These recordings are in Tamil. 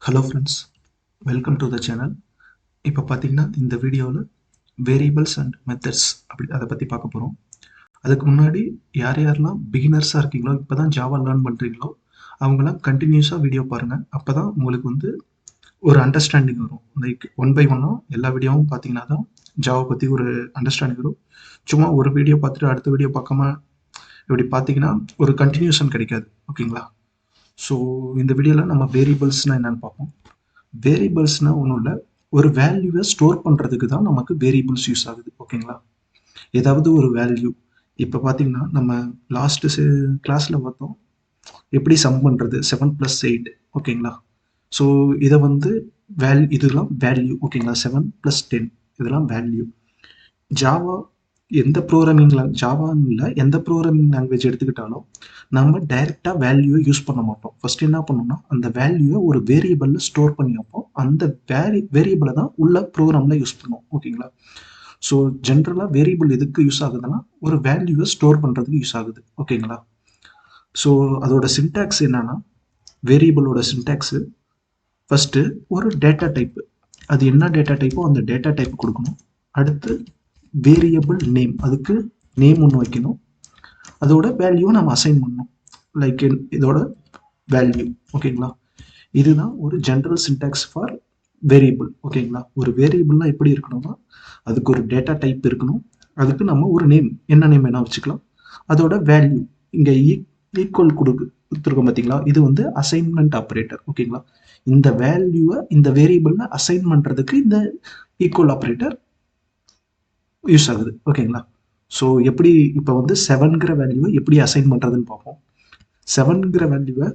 Hello friends, welcome to the channel. இப்போ பார்த்தீங்கன்னா இந்த வீடியோவில் வேரியபிள்ஸ் அண்ட் மெத்தட்ஸ் அதை பற்றி பார்க்க போகிறோம். அதுக்கு முன்னாடி யாரெல்லாம் பிகினர்ஸாக இருக்கீங்களோ, இப்போ தான் ஜாவா லேர்ன் பண்ணுறீங்களோ அவங்களாம் கண்டினியூஸாக வீடியோ பாருங்கள். அப்போ தான் உங்களுக்கு ஒரு அண்டர்ஸ்டாண்டிங் வரும். லைக் ஒன் பை ஒன்னாக எல்லா வீடியோவும் பார்த்தீங்கன்னா தான் ஜாவா பற்றி ஒரு அண்டர்ஸ்டாண்டிங் வரும். சும்மா ஒரு வீடியோ பார்த்துட்டு அடுத்த வீடியோ பார்க்காம இப்படி பார்த்தீங்கன்னா ஒரு கண்டினியூஷன் கிடைக்காது. ஓகேங்களா? ஸோ இந்த வீடியோவில் நம்ம வேரியபிள்ஸ்னால் என்னென்னு பார்ப்போம். வேரியபிள்ஸ்னால் ஒன்றும் இல்லை, ஒரு வேல்யூவை ஸ்டோர் பண்ணுறதுக்கு தான் நமக்கு வேரியபிள்ஸ் யூஸ் ஆகுது. ஓகேங்களா? ஏதாவது ஒரு வேல்யூ இப்போ பார்த்தீங்கன்னா நம்ம லாஸ்ட்டு கிளாஸில் பார்த்தோம் எப்படி சம் பண்ணுறது 7 + 8. ஓகேங்களா? ஸோ இதை இதெல்லாம் வேல்யூ. ஓகேங்களா? 7 + 10 இதெல்லாம் வேல்யூ. ஜாவா எந்த ப்ரோக்ராமிங் லாங்குவேஜ் எடுத்துக்கிட்டாலும் நம்ம டைரெக்டாக வேல்யூவை யூஸ் பண்ண மாட்டோம். ஃபர்ஸ்ட் என்ன பண்ணோம்னா அந்த வேல்யூவை ஒரு வேரியபிளில் ஸ்டோர் பண்ணி வைப்போம். அந்த வேரியபிளை தான் உள்ள ப்ரோக்ராமில் யூஸ் பண்ணுவோம். ஓகேங்களா? ஸோ ஜென்ரலாக வேரியபிள் எதுக்கு யூஸ் ஆகுதுன்னா ஒரு வேல்யூவை ஸ்டோர் பண்ணுறதுக்கு யூஸ் ஆகுது. ஓகேங்களா? ஸோ அதோட சின்டாக்ஸ் என்னன்னா, வேரியபிளோட சின்டாக்ஸு ஃபஸ்ட்டு ஒரு டேட்டா டைப்பு, அது என்ன டேட்டா டைப்போ அந்த டேட்டா டைப் கொடுக்கணும். அடுத்து வேரியபிள் நேம், அதுக்கு நேம் ஒன்று வைக்கணும். அதோட வேல்யூவை நம்ம அசைன் பண்ணணும். லைக் இதோட வேல்யூ. ஓகேங்களா? இதுதான் ஒரு ஜென்ரல் சின்டாக்ஸ் ஃபார் வேரியபிள். ஓகேங்களா? ஒரு வேரியபிள்லாம் எப்படி இருக்கணும்னா அதுக்கு ஒரு டேட்டா டைப் இருக்கணும். அதுக்கு நம்ம ஒரு நேம், என்ன நேம் வேணா வச்சுக்கலாம். அதோட வேல்யூ இங்கே ஈக்குவல் கொடுத்துருக்கோம் பார்த்தீங்களா, இது அசைன்மெண்ட் ஆப்ரேட்டர். ஓகேங்களா? இந்த வேல்யூவை இந்த வேரியபிளில் அசைன் பண்ணுறதுக்கு இந்த ஈக்குவல் ஆப்ரேட்டர் யூஸ் ஆகுது. ஓகேங்களா? ஸோ எப்படி இப்போ 7ங்கிற வேல்யூவை எப்படி அசைன் பண்ணுறதுன்னு பார்ப்போம். 7ங்கிற வேல்யூவை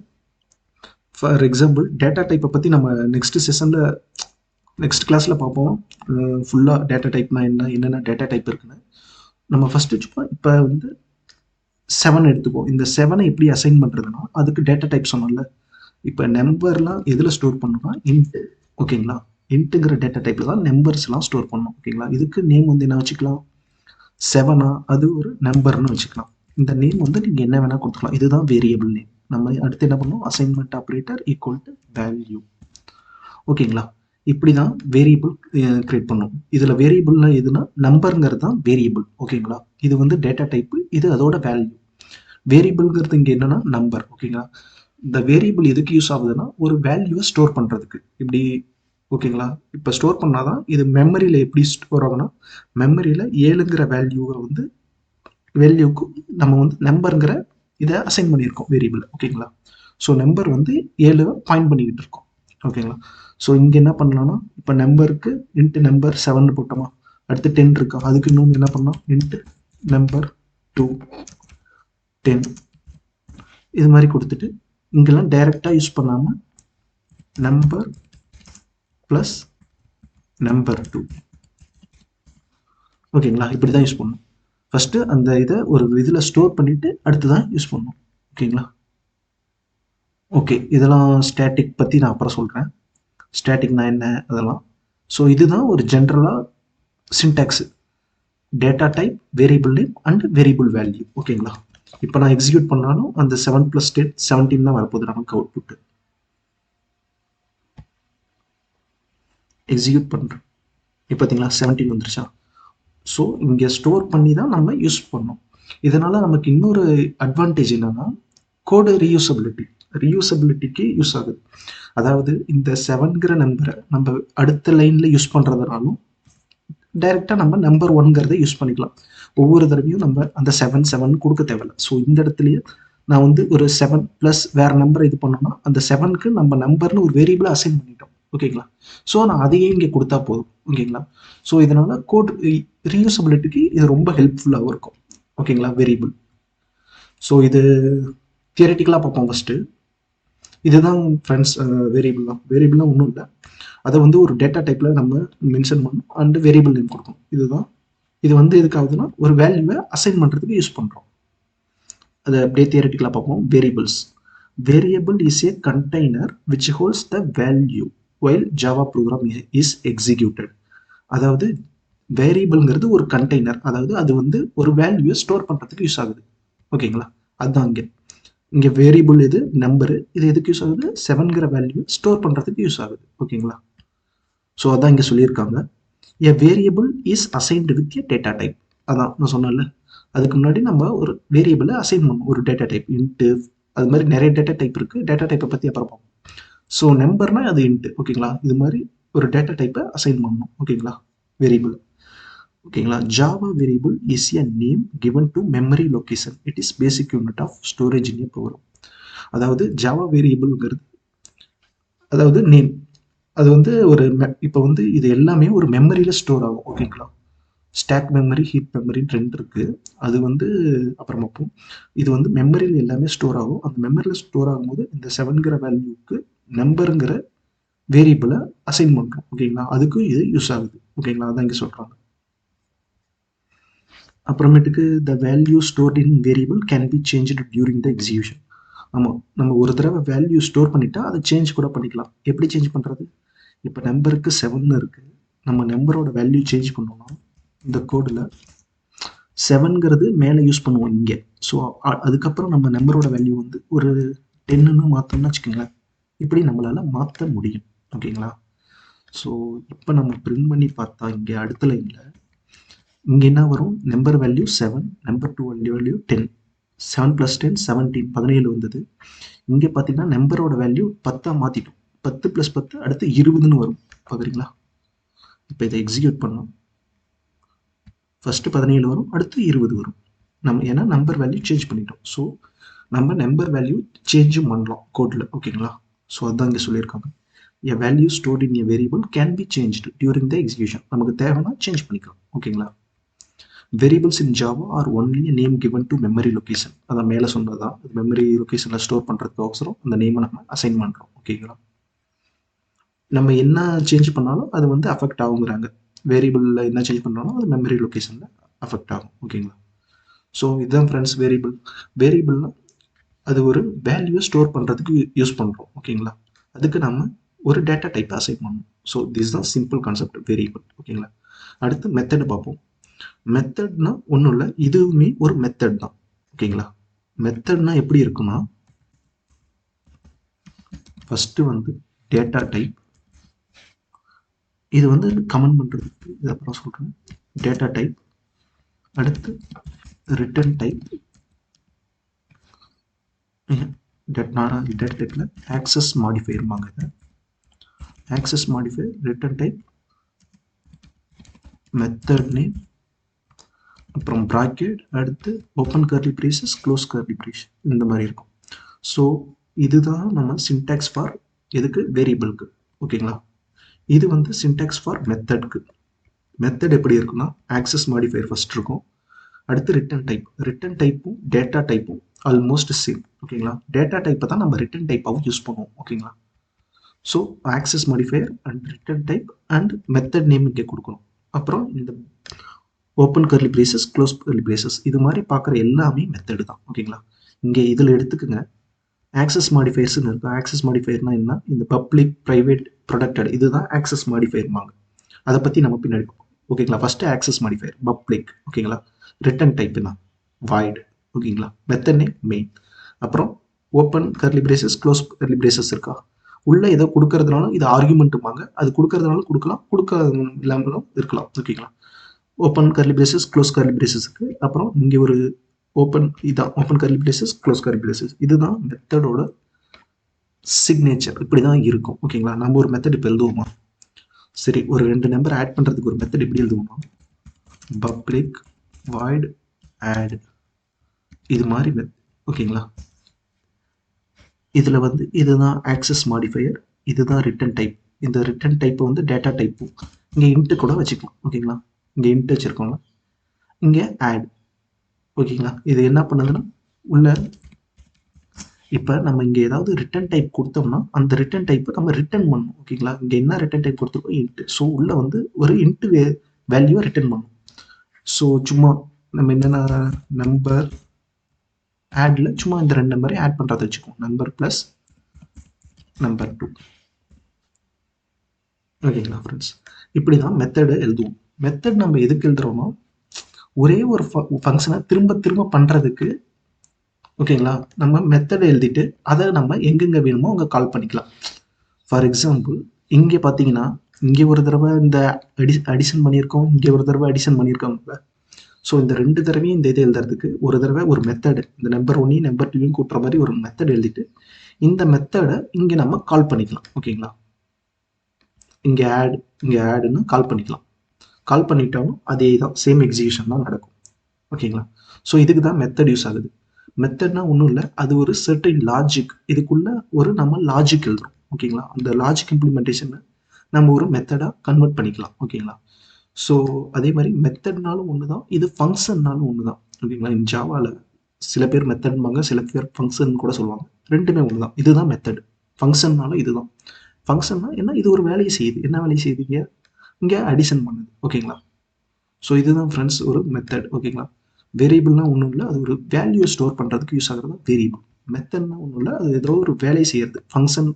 ஃபார் எக்ஸாம்பிள் டேட்டா டைப்பை பற்றி நம்ம நெக்ஸ்ட் கிளாஸில் பார்ப்போம். ஃபுல்லாக டேட்டா டைப்னா என்னென்ன டேட்டா டைப் இருக்குன்னு. நம்ம ஃபஸ்ட்டு சும்மா இப்போ 7 எடுத்துப்போம். இந்த 7ஐ எப்படி அசைன் பண்ணுறதுன்னா அதுக்கு டேட்டா டைப் சொன்னோம்ல. இப்போ நம்பர்லாம் எதில் ஸ்டோர் பண்ணணும்னா இன்ட். ஓகேங்களா? இன்ட்டுங்கிற டேட்டா டைப்பில் தான் நம்பர்ஸ்லாம் ஸ்டோர் பண்ணணும். ஓகேங்களா? இதுக்கு நேம் என்ன வச்சுக்கலாம், 7ஆ அது ஒரு நம்பர்னு வச்சுக்கலாம். இந்த நேம் நீங்கள் என்ன வேணால் கொடுத்துக்கலாம். இதுதான் வேரியபிள் நேம். நம்ம அடுத்து என்ன பண்ணணும், assignment operator equal to value. ஓகேங்களா? இப்படி தான் வேரியபிள் கிரியேட் பண்ணும். இதில் வேரியபிள்னா எதுனா நம்பருங்கிறது தான் வேரியபிள். ஓகேங்களா? இது டேட்டா டைப்பு, இது அதோட வேல்யூ. வேரியபிள்ங்கிறது இங்கே என்னன்னா நம்பர். ஓகேங்களா? இந்த வேரியபிள் எதுக்கு யூஸ் ஆகுதுன்னா ஒரு வேல்யூவை ஸ்டோர் பண்ணுறதுக்கு. இப்படி ஓகேங்களா? இப்போ ஸ்டோர் பண்ணாதான் இது மெமரியில் எப்படி ஸ்டோர் ஆகுனா, மெமரியில் 7ங்கிற வேல்யூக்கு நம்ம நம்பருங்கிற இதை அசைன் பண்ணியிருக்கோம் வேரியபிள். ஓகேங்களா? ஸோ நம்பர் 7 பாயிண்ட் பண்ணிக்கிட்டு இருக்கோம். ஓகேங்களா? ஸோ இங்கே என்ன பண்ணலாம்னா இப்போ நம்பருக்கு இன்ட்டு நம்பர் 7 போட்டோமா, அடுத்து 10 இருக்கா, அதுக்கு இன்னொன்று என்ன பண்ணலாம், இன்ட்டு நம்பர் 2 10 இது மாதிரி கொடுத்துட்டு இங்கெல்லாம் டைரெக்டாக யூஸ் பண்ணாமல் நம்பர் ப்ளஸ் நம்பர் 2. ஓகேங்களா? இப்படி தான் யூஸ் பண்ணணும். ஃபஸ்ட்டு அந்த இதை ஒரு இதில் ஸ்டோர் பண்ணிவிட்டு அடுத்து தான் யூஸ் பண்ணணும். ஓகேங்களா? ஓகே, இதெல்லாம் ஸ்டாட்டிக் பற்றி நான் அப்புறம் சொல்கிறேன். ஸ்டாட்டிக்னா என்ன அதெல்லாம். ஸோ இதுதான் ஒரு ஜென்ரலாக syntax. Data type, variable name and variable value. ஓகேங்களா? இப்போ நான் எக்ஸிக்யூட் பண்ணாலும் அந்த 7 + 10 17 தான் வரப்போகுது நமக்கு அவுட்புட்டு. எக்ஸிக்யூட் பண்ணுறேன். இப்போ பார்த்தீங்களா 17 வந்துருச்சா? ஸோ இங்கே ஸ்டோர் பண்ணி தான் நம்ம யூஸ் பண்ணோம். இதனால் நமக்கு இன்னொரு அட்வான்டேஜ் என்னன்னா கோடு ரீயூசபிலிட்டிக்கு யூஸ் ஆகுது. அதாவது இந்த 7ங்கிற நம்பரை நம்ம அடுத்த லைனில் யூஸ் பண்ணுறதுனாலும் டைரெக்டாக நம்ம நம்பர் 1ங்கிறத யூஸ் பண்ணிக்கலாம். ஒவ்வொரு தடவையும் நம்ம அந்த 7 கொடுக்க தேவையில்லை. ஸோ இந்த இடத்துலையே நான் ஒரு 7 ப்ளஸ் வேறு நம்பரை இது பண்ணோம்னா அந்த 7க்கு நம்ம நம்பர்னு ஒரு வேரியபிளை அசைன் பண்ணிட்டோம். ஓகேங்களா? ஸோ நான் அதையே இங்கே கொடுத்தா போதும். ஓகேங்களா? ஸோ இதனால் கோட் ரீயூசபிலிட்டிக்கு இது ரொம்ப ஹெல்ப்ஃபுல்லாகவும் இருக்கும். ஓகேங்களா? வேரியபிள். ஸோ இது தியரிட்டிக்கலாக பார்ப்போம். ஃபஸ்ட்டு இதுதான் ஃப்ரெண்ட்ஸ் வேரியபிள்லாம் ஒன்றும் இல்லை. அதை ஒரு டேட்டா டைப்பில் நம்ம மென்ஷன் பண்ணணும் அண்டு வேரியபிள் நேம் கொடுக்கணும். இது எதுக்காகுதுன்னா ஒரு வேல்யூவை அசைன் பண்ணுறதுக்கு யூஸ் பண்ணுறோம். அதை அப்படியே தியரிட்டிக்கலாக பார்ப்போம். Variable is a container which holds the value while Java program is executed. அதாவது வேரியபிள்ங்கிறது ஒரு கண்டெய்னர், அதாவது அது ஒரு வேல்யூவை ஸ்டோர் பண்ணுறதுக்கு யூஸ் ஆகுது. ஓகேங்களா? அதுதான் இங்கே இங்கே வேரியபிள் இது நம்பரு, இது எதுக்கு யூஸ் ஆகுது, 7ங்கிற வேல்யூ ஸ்டோர் பண்ணுறதுக்கு யூஸ் ஆகுது. ஓகேங்களா? ஸோ அதான் இங்கே சொல்லியிருக்காங்க. எ variable is assigned with a data type. அதான் நான் சொன்னேன்ல, அதுக்கு முன்னாடி நம்ம ஒரு வேரியபிளை அசைன் பண்ணணும், ஒரு டேட்டா டைப் இன்ட்டு, அது மாதிரி நிறைய டேட்டா டைப் இருக்குது. டேட்டா டைப்பை பற்றி அப்புறம் பார்ப்போம். ஸோ நம்பர்னா அது இன்ட்டு. ஓகேங்களா? இது மாதிரி ஒரு டேட்டா டைப்பை அசைன் பண்ணணும். ஓகேங்களா? வேரியபிள். ஓகேங்களா? Java variable is a name given to memory location. It is basic unit of storage in a program. அதாவது ஜாவா வேரியபிள்ங்கிறது அதாவது நேம், அது வந்து ஒரு இப்போ வந்து இது எல்லாமே ஒரு மெமரியில் ஸ்டோர் ஆகும். ஓகேங்களா? ஸ்டாக் மெமரி, ஹீப் மெமரின்னு ரெண்டு இருக்குது. அது வந்து அப்புறம் பார்ப்போம். இது வந்து மெமரியில் எல்லாமே ஸ்டோர் ஆகும். அந்த மெமரியில் ஸ்டோர் ஆகும்போது இந்த 7ங்கிற வேல்யூக்கு நம்பருங்கிற வேரியபிளை அசைன் பண்ணுறோம். ஓகேங்களா? அதுக்கும் இது யூஸ் ஆகுது. ஓகேங்களா? அதான் இங்கே சொல்கிறாங்க. அப்புறமேட்டுக்கு the value stored in variable can be changed during the execution. ஆமாம், நம்ம ஒரு தடவை வேல்யூ ஸ்டோர் பண்ணிட்டா அதை சேஞ்ச் கூட பண்ணிக்கலாம். எப்படி சேஞ்ச் பண்ணுறது? இப்போ நம்பருக்கு 7 இருக்குது. நம்ம நம்பரோட வேல்யூ சேஞ்ச் பண்ணோம்னா இந்த கோடில் 7ங்கிறது மேலே யூஸ் பண்ணுவோம் இங்கே. ஸோ அதுக்கப்புறம் நம்ம நம்பரோட வேல்யூ வந்து ஒரு 10ன்னு மாற்றோம்னா வச்சுக்கோங்களேன், இப்படி நம்மளால் மாற்ற முடியும். ஓகேங்களா? ஸோ இப்போ நம்ம பிரிண்ட் பண்ணி பார்த்தா இங்கே அடுத்த லைனில் இங்கே என்ன வரும், நம்பர் வேல்யூ 7, நம்பர் 2 வேல்யூ 10, 7 + 10 17, 17 வந்தது. இங்கே பார்த்தீங்கன்னா நம்பரோட வேல்யூ 10 மாற்றிட்டோம். 10 + 10 அடுத்து 20ன்னு வரும். பார்க்குறீங்களா? இப்போ இதை எக்ஸிக்யூட் பண்ணோம். ஃபஸ்ட்டு 17 வரும், அடுத்து 20 வரும். நம்ம ஏன்னா நம்பர் வேல்யூ சேஞ்ச் பண்ணிட்டோம். ஸோ நம்ம நம்பர் வேல்யூ சேஞ்சும் பண்ணலாம் கோடில். ஓகேங்களா? ஸோ அதுதான் இங்கே சொல்லியிருக்காங்க. எ value stored in a variable can be changed during the execution. நமக்கு தேவைன்னா சேஞ்ச் பண்ணிக்கலாம். ஓகேங்களா? Variables in Java R only name given to memory location. அதான் மேலே சொன்னதான், மெமரி லொகேஷனில் ஸ்டோர் பண்ணுறதுக்கு அவசரம் அந்த நேமை நம்ம அசைன் பண்ணுறோம். ஓகேங்களா? நம்ம என்ன சேஞ்ச் பண்ணாலும் அது வந்து அஃபெக்ட் ஆகுங்கிறாங்க. வேரியபிளில் என்ன சேஞ்ச் பண்ணாலும் அது மெமரி லொகேஷனில் அஃபெக்ட் ஆகும். ஓகேங்களா? ஸோ இதுதான் ஃப்ரெண்ட்ஸ் வேரியபிள். வேரியபிள்னா அது ஒரு வேல்யூவை ஸ்டோர் பண்ணுறதுக்கு யூஸ் பண்ணுறோம். ஓகேங்களா? அதுக்கு நம்ம ஒரு டேட்டா டைப் அசைன் பண்ணணும். ஸோ திஸ் தான் சிம்பிள் கான்செப்ட் வேரியபிள். ஓகேங்களா? அடுத்து மெத்தட் பார்ப்போம். மெத்தட்னா ஒன்றும் இல்லை, இதுவுமே ஒரு மெத்தட் தான். ஓகேங்களா? மெத்தட்னா எப்படி இருக்குன்னா, ஃபஸ்ட்டு வந்து டேட்டா டைப், இது வந்து கமெண்ட் பண்ணுறதுக்கு இது அப்புறம் சொல்கிறேன். டேட்டா டைப், அடுத்து ரிட்டர்ன் டைப், டேட்டா டைப்பில் ஆக்சஸ் மாடிஃபையர்மாங்க. இதை access modifier, return type, method name, அப்புறம் ப்ராக்கெட், அடுத்து open curly braces, close curly braces, இந்த மாதிரி இருக்கும். ஸோ இதுதான் நம்ம சின்டாக்ஸ் ஃபார் எதுக்கு, வேரியபிளுக்கு. ஓகேங்களா? இது வந்து சின்டாக்ஸ் ஃபார் மெத்தட்க்கு. மெத்தட் எப்படி இருக்குன்னா, ஆக்சஸ் மாடிஃபையர் ஃபர்ஸ்ட் இருக்கும், அடுத்து ரிட்டர்ன் டைப். ரிட்டர்ன் டைப்பும் டேட்டா டைப்பும் ஆல்மோஸ்ட் சேம். ஓகேங்களா? டேட்டா டைப்பை தான் நம்ம ரிட்டர்ன் டைப்பாகவும் யூஸ் பண்ணுவோம். ஓகேங்களா? So access modifier and return type and method name இங்கே கொடுக்கணும். அப்புறம் இந்த open curly braces, close curly braces, இது மாதிரி பார்க்குற எல்லாமே மெத்தடு தான். ஓகேங்களா? இங்கே இதில் எடுத்துக்கோங்க, ஆக்சஸ் மாடிஃபையர்ஸ்னு இருக்கும். ஆக்சஸ் மாடிஃபையர்னா என்ன, இந்த பப்ளிக், ப்ரைவேட், ப்ரொடக்டட், இதுதான் ஆக்சஸ் மாடிஃபையர்மாங்க. அதை பற்றி நம்ம பின்னாடி பார்ப்போம். ஓகேங்களா? First access modifier public. ஓகேங்களா? ரிட்டர்ன் டைப்னா வாய்டு. ஓகேங்களா? Method name main. அப்புறம் open curly braces, close curly braces இருக்கா, உள்ளே ஏதோ கொடுக்கறதுனால இது ஆர்குமெண்ட்டுமாங்க. அது கொடுக்கறதுனால கொடுக்கலாம், கொடுக்க இல்லாமலும் இருக்கலாம். ஓகேங்களா? Open curly braces, close curly பிரேசஸ்க்கு அப்புறம் இங்கே ஒரு ஓப்பன், இதான் open curly braces, close curly braces, இதுதான் மெத்தடோட சிக்னேச்சர். இப்படி தான் இருக்கும். ஓகேங்களா? நம்ம ஒரு மெத்தட் இப்போ எழுதுவோமா, சரி ஒரு 2 நம்பர் ஆட் பண்ணுறதுக்கு ஒரு மெத்தட் எப்படி எழுதுவோமா, பப்ளிக் வாய்ட் ஆட், இது மாதிரி. ஓகேங்களா? இதில் வந்து இதுதான் ஆக்சஸ் மாடிஃபையர், இதுதான் ரிட்டர்ன் டைப். இந்த ரிட்டர்ன் டைப்பை வந்து டேட்டா டைப்பும் இங்கே இன்ட்டு கூட வச்சுக்கலாம். ஓகேங்களா? இங்கே இன்ட்டு வச்சுருக்கோங்களா, இங்கே ஆட். ஓகேங்களா? இது என்ன பண்ணுதுன்னா, உள்ள இப்போ நம்ம இங்கே ஏதாவது ரிட்டர்ன் டைப் கொடுத்தோம்னா அந்த ரிட்டர்ன் டைப்பை நம்ம ரிட்டர்ன் பண்ணணும். ஓகேங்களா? இங்கே என்ன ரிட்டர்ன் டைப் கொடுத்துருக்கோம், இன்ட்டு. ஸோ உள்ள வந்து ஒரு இன்ட்டு வேல்யூவை ரிட்டர்ன் பண்ணணும். ஸோ சும்மா நம்ம என்னென்ன நம்பர் ஆட்ல சும்மா இந்த 2 நம்பரை ஆட் பண்ணுறதை வச்சுக்கோம், நம்பர் ப்ளஸ் நம்பர் 2. ஓகேங்களா ஃப்ரெண்ட்ஸ்? இப்படி தான் மெத்தடை எழுதுவோம். மெத்தட் நம்ம எதுக்கு எழுதுறோம்னா, ஒரே ஒரு ஃபங்க்ஷனை திரும்ப திரும்ப பண்ணுறதுக்கு ஓகேங்களா? நம்ம மெத்தட் எழுதிட்டு அதை நம்ம எங்கெங்க வேணுமோ அங்கே கால் பண்ணிக்கலாம். ஃபார் எக்ஸாம்பிள் இங்கே பார்த்தீங்கன்னா இங்கே ஒரு தடவை இந்த அடிஷன் பண்ணியிருக்கோம், இங்கே ஒரு தடவை அடிஷன் பண்ணியிருக்கோம்ல. ஸோ இந்த 2 தடவையும் இந்த இதை எழுதுறதுக்கு ஒரு தடவை ஒரு மெத்தடு, இந்த நம்பர் 1 நம்பர் 2 கூட்டுற மாதிரி ஒரு மெத்தட் எழுதிட்டு இந்த மெத்தடை இங்கே நம்ம கால் பண்ணிக்கலாம். ஓகேங்களா? இங்கே ஆடுன்னு கால் பண்ணிக்கலாம். கால் பண்ணிட்டாலும் அதே தான், சேம் எக்ஸிகியூஷன் தான் நடக்கும். ஓகேங்களா? ஸோ இதுக்கு தான் மெத்தட் யூஸ் ஆகுது. மெத்தட்னா ஒன்றும் இல்லை, அது ஒரு சர்டன் லாஜிக். இதுக்குள்ள ஒரு நம்ம லாஜிக் எழுதுறோம். ஓகேங்களா? அந்த லாஜிக் இம்ப்ளிமெண்டேஷனை நம்ம ஒரு மெத்தடாக கன்வெர்ட் பண்ணிக்கலாம். ஓகேங்களா? ஸோ அதே மாதிரி மெத்தட்னாலும் ஒன்று தான், இது ஃபங்க்ஷன்னாலும் ஒன்று தான். ஓகேங்களா? இந்த ஜாவாவில் சில பேர் மெத்தட்பாங்க, சில பேர் ஃபங்க்ஷன் கூட சொல்லுவாங்க. ரெண்டுமே ஒன்று தான். இதுதான் மெத்தட். ஃபங்க்ஷன்னாலும் இதுதான். ஃபங்க்ஷன்னா என்ன, இது ஒரு வேலையை செய்யுது. என்ன வேலையை செய்யுதுங்க, இங்கே அடிஷன் பண்ணுது. ஓகேங்களா? ஸோ இதுதான் ஃப்ரெண்ட்ஸ் ஒரு மெத்தட். ஓகேங்களா? வேரியபிள்னா ஒன்றும் இல்லை, அது ஒரு வேல்யூ ஸ்டோர் பண்ணுறதுக்கு யூஸ் ஆகிறது வேரியபிள். மெத்தட்னா ஒன்றும் இல்லை, அது ஏதோ ஒரு வேலையை செய்யறது. ஃபங்க்ஷன்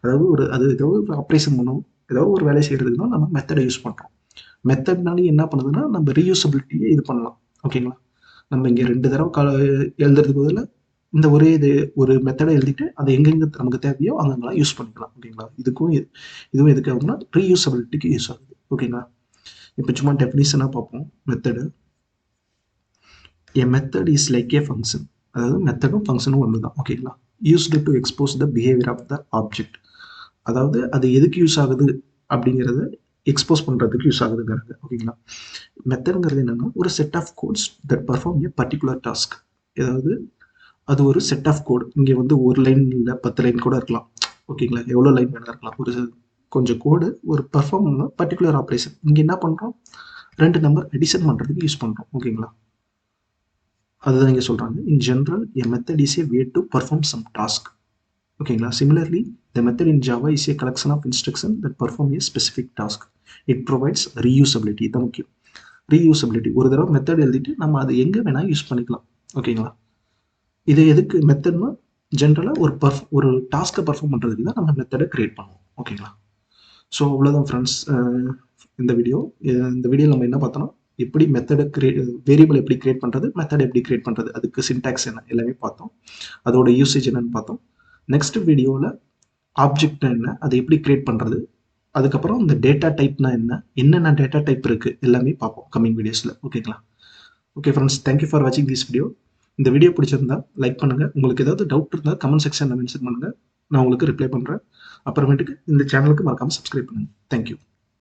அதாவது அது ஏதோ ஒரு ஆப்ரேஷன் பண்ணும், ஏதோ ஒரு வேலை செய்யறதுக்கு தான் நம்ம மெத்தடை யூஸ் பண்ணுறோம். மெத்தட்னாலே என்ன பண்ணுதுன்னா நம்ம ரீயூசபிலிட்டியை இது பண்ணலாம். ஓகேங்களா? நம்ம இங்கே 2 தடவை எழுதுறதுக்கு பதிலாக இந்த ஒரே இது ஒரு மெத்தடை எழுதிட்டு அதை எங்கெங்கே நமக்கு தேவையோ அங்கங்கெல்லாம் யூஸ் பண்ணிக்கலாம். ஓகேங்களா? இதுவும் எதுக்கு ஆகுதுன்னா ரீயூசபிலிட்டிக்கு யூஸ் ஆகுது. ஓகேங்களா? இப்போ சும்மா டெஃபினிஷனாக பார்ப்போம். Method method is like a function. அதாவது மெத்தடும் ஃபங்க்ஷனும் ஒன்று தான். ஓகேங்களா? Used to expose the behaviour of the object. அதாவது அது எதுக்கு யூஸ் ஆகுது அப்படிங்கிறத எக்ஸ்போஸ் பண்ணுறதுக்கு யூஸ் ஆகுதுங்கிறது. ஓகேங்களா? மெத்தடுங்கிறது என்னென்னா ஒரு set of codes that perform a particular task. ஏதாவது அது ஒரு செட் ஆஃப் கோடு. இங்கே வந்து ஒரு லைன் இல்லை 10 லைன் கூட இருக்கலாம். ஓகேங்களா? எவ்வளோ லைன் வேணா இருக்கலாம். ஒரு கொஞ்சம் கோடு ஒரு பர்ஃபார்ம் பர்டிகுலர் ஆப்ரேஷன். இங்கே என்ன பண்ணுறோம், 2 நம்பர் அடிஷன் பண்ணுறதுக்கு யூஸ் பண்ணுறோம். ஓகேங்களா? அதுதான் இங்கே சொல்கிறாங்க. In general a method is a way to perform some task. ஓகேங்களா? Similarly the method in Java is a collection of instructions that perform a specific task. It provides reusability. இது முக்கியம். ரீயூசபிலிட்டி. ஒரு தடவை மெத்தட் எழுதிட்டு நம்ம அதை எங்கே வேணால் யூஸ் பண்ணிக்கலாம். ஓகேங்களா? இது எதுக்கு மெத்தட்னா ஜென்ரலாக ஒரு டாஸ்க்கை பர்ஃபார்ம் பண்ணுறதுக்கு தான் நம்ம மெத்தடை கிரியேட் பண்ணுவோம். ஓகேங்களா? ஸோ அவ்வளோதான் ஃப்ரெண்ட்ஸ். இந்த வீடியோவில் நம்ம என்ன பார்த்தோம்னா எப்படி மெத்தடை வேரியபிள் எப்படி கிரியேட் பண்ணுறது, மெத்தட் எப்படி கிரியேட் பண்ணுறது, அதுக்கு சின்டாக்ஸ் என்ன எல்லாமே பார்த்தோம். அதோட யூசேஜ் என்னன்னு பார்த்தோம். நெக்ஸ்ட் வீடியோவில் ஆப்ஜெக்ட் என்ன, அதை எப்படி கிரியேட் பண்ணுறது, அதுக்கப்புறம் இந்த டேட்டா டைப்னா என்னென்ன டேட்டா டைப் இருக்குது எல்லாமே பார்ப்போம் கம்மிங் வீடியோஸில். ஓகேங்களா? ஓகே ஃப்ரெண்ட்ஸ், தேங்க்யூ ஃபார் வாட்சிங் திஸ் வீடியோ. இந்த வீடியோ பிடிச்சிருந்தா லைக் பண்ணுங்கள். உங்களுக்கு ஏதாவது டவுட் இருந்தால் கமெண்ட் செக்ஷனில் மென்ஷன் பண்ணுங்கள், நான் உங்களுக்கு ரிப்ளை பண்ணுறேன். அப்புறமேட்டுக்கு இந்த சேனலுக்கு மறக்காமல் சப்ஸ்கிரைப் பண்ணுங்கள். தேங்க்யூ.